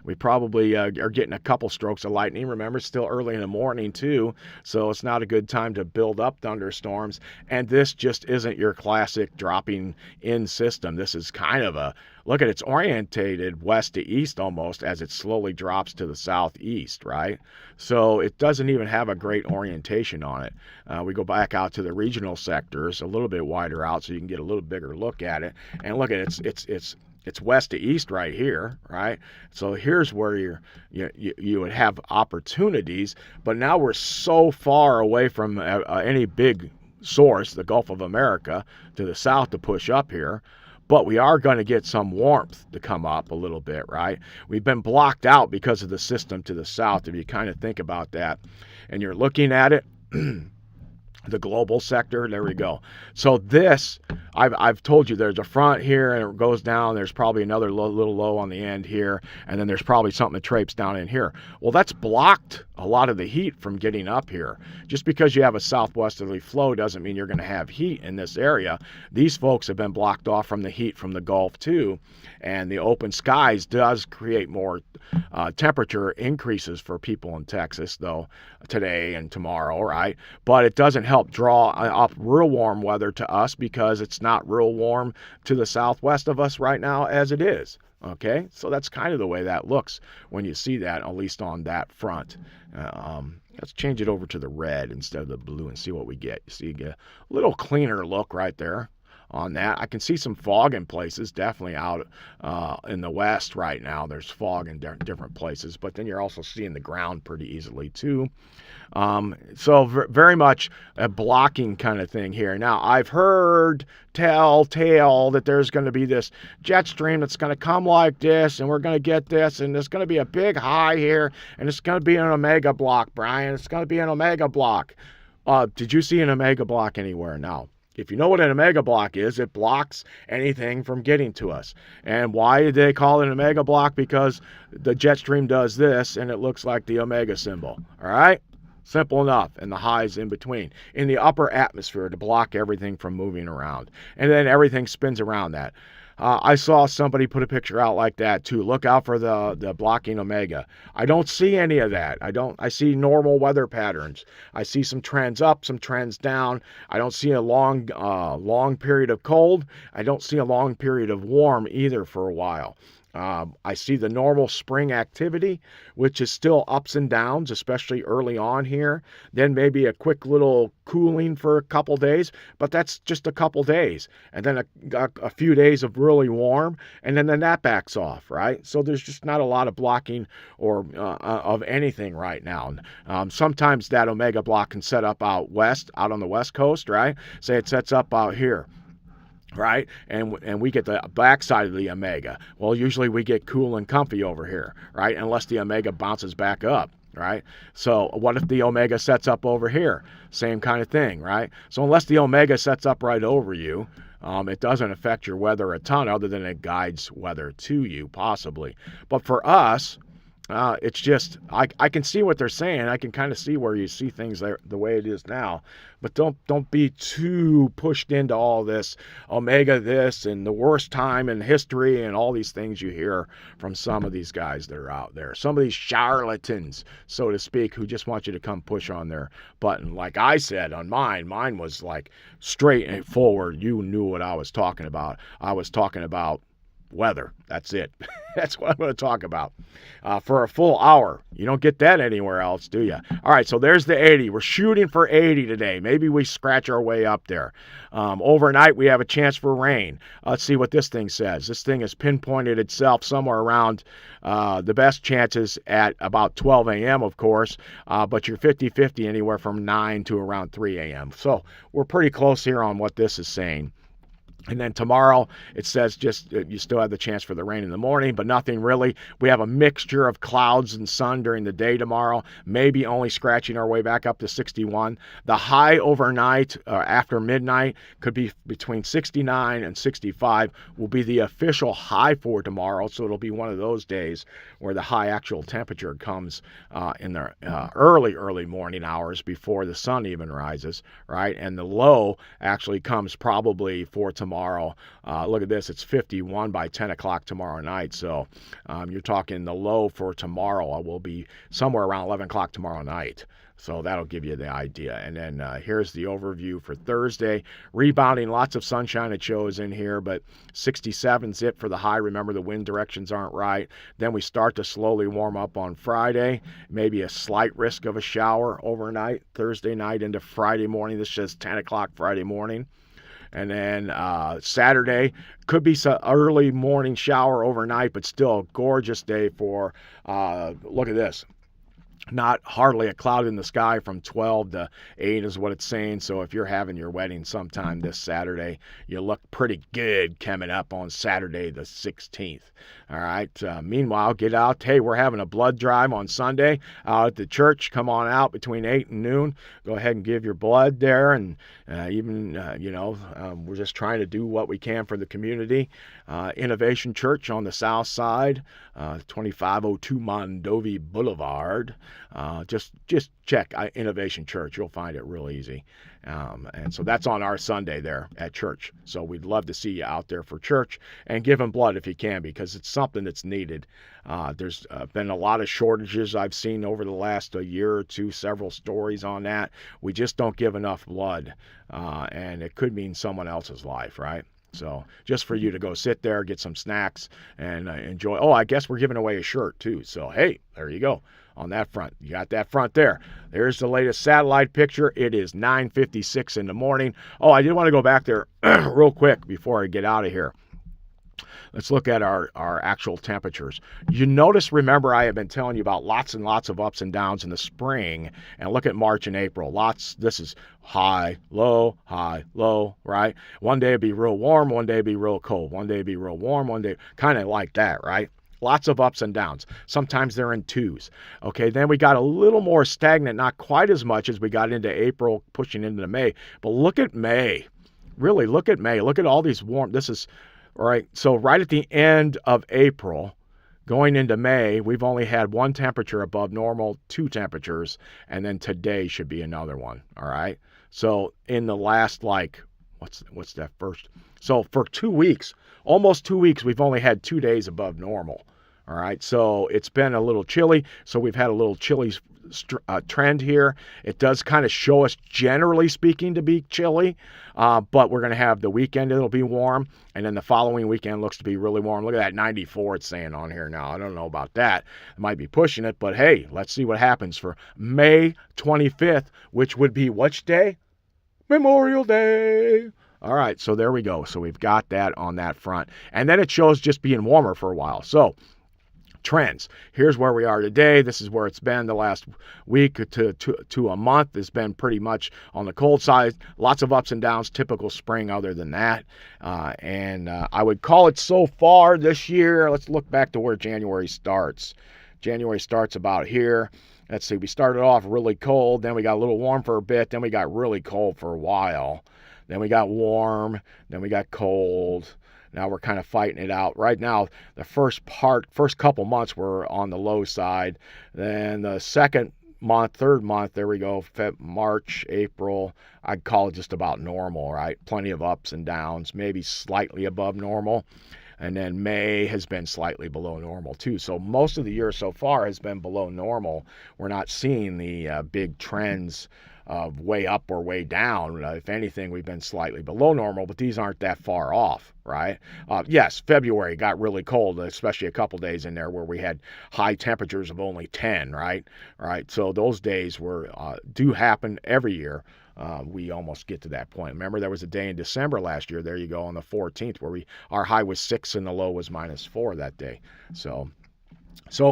We probably are getting a couple strokes of lightning. Remember, it's still early in the morning, too, so it's not a good time to build up thunderstorms. And this just isn't your classic dropping in system. This is kind of look at it's orientated west to east almost as it slowly drops to the southeast, right? So it doesn't even have a great orientation on it. We go back out to the regional sectors, a little bit wider out, so you can get a little bigger look at it. And look at it, it's west to east right here, right? So here's where you would have opportunities, but now we're so far away from any big source, the Gulf of America, to the south to push up here. But we are going to get some warmth to come up a little bit, right? We've been blocked out because of the system to the south, if you kind of think about that. And you're looking at it, the global sector, there we go. So this, I've told you, there's a front here and it goes down. There's probably another little low on the end here, and then there's probably something that traipses down in here. Well, that's blocked a lot of the heat from getting up here. Just because you have a southwesterly flow doesn't mean you're going to have heat in this area. These folks have been blocked off from the heat from the Gulf too, and the open skies does create more temperature increases for people in Texas, though, today and tomorrow, right? But it doesn't help draw up real warm weather to us because it's not real warm to the southwest of us right now as it is. Okay, so that's kind of the way that looks when you see that, at least on that front. Let's change it over to the red instead of the blue and see what we get. You see, you get a little cleaner look right there on that. I can see some fog in places, definitely out in the west right now. There's fog in different places, but then you're also seeing the ground pretty easily too. So very much a blocking kind of thing here. Now, I've heard tale that there's going to be this jet stream that's going to come like this, and we're going to get this, and there's going to be a big high here, and it's going to be an omega block, Brian. It's going to be an omega block. Did you see an omega block anywhere? No. If you know what an omega block is, it blocks anything from getting to us. And why did they call it an omega block? Because the jet stream does this, and it looks like the omega symbol. All right? Simple enough. And the highs in between. In the upper atmosphere to block everything from moving around. And then everything spins around that. I saw somebody put a picture out like that too. Look out for the blocking omega. I don't see any of that. I see normal weather patterns. I see some trends up, some trends down. I don't see a long period of cold. I don't see a long period of warm either for a while. I see the normal spring activity, which is still ups and downs, especially early on here. Then maybe a quick little cooling for a couple days, but that's just a couple days. And then a few days of really warm, and then that backs off, right? So there's just not a lot of blocking or of anything right now. Sometimes that omega block can set up out west, out on the west coast, right? Say it sets up out here. Right, and we get the backside of the omega. Well, usually we get cool and comfy over here, right? Unless the omega bounces back up, right? So what if the omega sets up over here? Same kind of thing, right? So unless the omega sets up right over you, it doesn't affect your weather a ton, other than it guides weather to you possibly. But for us, it's just I can see what they're saying. I can kind of see where you see things the way it is now, but don't be too pushed into all this omega this and the worst time in history and all these things you hear from some of these guys that are out there. Some of these charlatans, so to speak, who just want you to come push on their button. Like I said on mine was like straight and forward. You knew what I was talking about. I was talking about weather. That's it. That's what I'm going to talk about for a full hour. You don't get that anywhere else, do you? All right, so there's the 80. We're shooting for 80 today. Maybe we scratch our way up there. Overnight, we have a chance for rain. Let's see what this thing says. This thing has pinpointed itself somewhere around the best chances at about 12 a.m., of course, but you're 50-50 anywhere from 9 to around 3 a.m. So we're pretty close here on what this is saying. And then tomorrow, it says just you still have the chance for the rain in the morning, but nothing really. We have a mixture of clouds and sun during the day tomorrow, maybe only scratching our way back up to 61. The high overnight after midnight could be between 69 and 65, will be the official high for tomorrow. So it'll be one of those days where the high actual temperature comes in the early morning hours before the sun even rises, right? And the low actually comes probably for tomorrow. Look at this, it's 51 by 10 o'clock tomorrow night. So you're talking the low for tomorrow will be somewhere around 11 o'clock tomorrow night. So that'll give you the idea. And then here's the overview for Thursday. Rebounding, lots of sunshine it shows in here, but 67's it for the high. Remember, the wind directions aren't right. Then we start to slowly warm up on Friday. Maybe a slight risk of a shower overnight, Thursday night into Friday morning. This says 10 o'clock Friday morning. And then Saturday could be some early morning shower overnight, but still a gorgeous day for, look at this. Not hardly a cloud in the sky from 12 to 8 is what it's saying. So if you're having your wedding sometime this Saturday, you look pretty good coming up on Saturday the 16th. All right. Meanwhile, get out. Hey, we're having a blood drive on Sunday out at the church. Come on out between 8 and noon. Go ahead and give your blood there. And we're just trying to do what we can for the community. Innovation Church on the south side, 2502 Mondovi Boulevard. Just check Innovation Church. You'll find it real easy. And so that's on our Sunday there at church. So we'd love to see you out there for church and give them blood if you can, because it's something that's needed. There's been a lot of shortages I've seen over the last year or two, several stories on that. We just don't give enough blood, and it could mean someone else's life, right? So just for you to go sit there, get some snacks, and enjoy. Oh, I guess we're giving away a shirt too. So, hey, there you go on that front. You got that front there. There's the latest satellite picture. It is 9:56 in the morning. Oh, I did want to go back there real quick before I get out of here. Let's look at our actual temperatures. You notice, remember, I have been telling you about lots and lots of ups and downs in the spring. And look at March and April. This is high, low, right? One day it'd be real warm, one day it'd be real cold. One day it'd be real warm, one day, kind of like that, right? Lots of ups and downs. Sometimes they're in twos. Okay, then we got a little more stagnant, not quite as much as we got into April, pushing into May. But look at May. Really, look at May. Look at all these warm, this is... All right, so right at the end of April, going into May, we've only had one temperature above normal, two temperatures, and then today should be another one, all right? So in the last, what's that first? So for 2 weeks, almost 2 weeks, we've only had 2 days above normal, all right? So it's been a little chilly, so we've had a little chilly trend here. It does kind of show us, generally speaking, to be chilly, but we're going to have the weekend, it'll be warm, and then the following weekend looks to be really warm. Look at that 94 it's saying on here now. I don't know about that. It might be pushing it, but hey, let's see what happens for May 25th, which would be which day? Memorial Day. All right, so there we go. So we've got that on that front. And then it shows just being warmer for a while. So trends. Here's where we are today. This is where it's been the last week to a month. It's been pretty much on the cold side. Lots of ups and downs, typical spring other than that. I would call it so far this year. Let's look back to where January starts. January starts about here. Let's see, we started off really cold, then we got a little warm for a bit, then we got really cold for a while. Then we got warm, then we got cold. Now we're kind of fighting it out. Right now, the first couple months were on the low side. Then the second month, third month, there we go, March, April, I'd call it just about normal, right? Plenty of ups and downs, maybe slightly above normal. And then May has been slightly below normal too. So most of the year so far has been below normal. We're not seeing the big trends of way up or way down. If anything, we've been slightly below normal, but these aren't that far off, right? Yes, February got really cold, especially a couple days in there where we had high temperatures of only 10, right? So those days do happen every year. We almost get to that point. Remember, there was a day in December last year, there you go, on the 14th, where our high was 6 and the low was -4 that day. So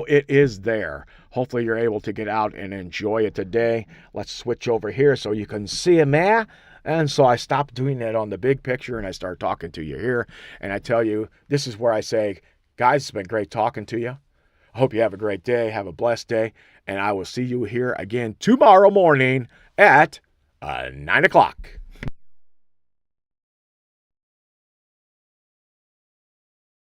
it is there. Hopefully you're able to get out and enjoy it today. Let's switch over here so you can see me. And so I stopped doing that on the big picture and I start talking to you here. And I tell you, this is where I say, guys, it's been great talking to you. I hope you have a great day. Have a blessed day. And I will see you here again tomorrow morning at 9 o'clock.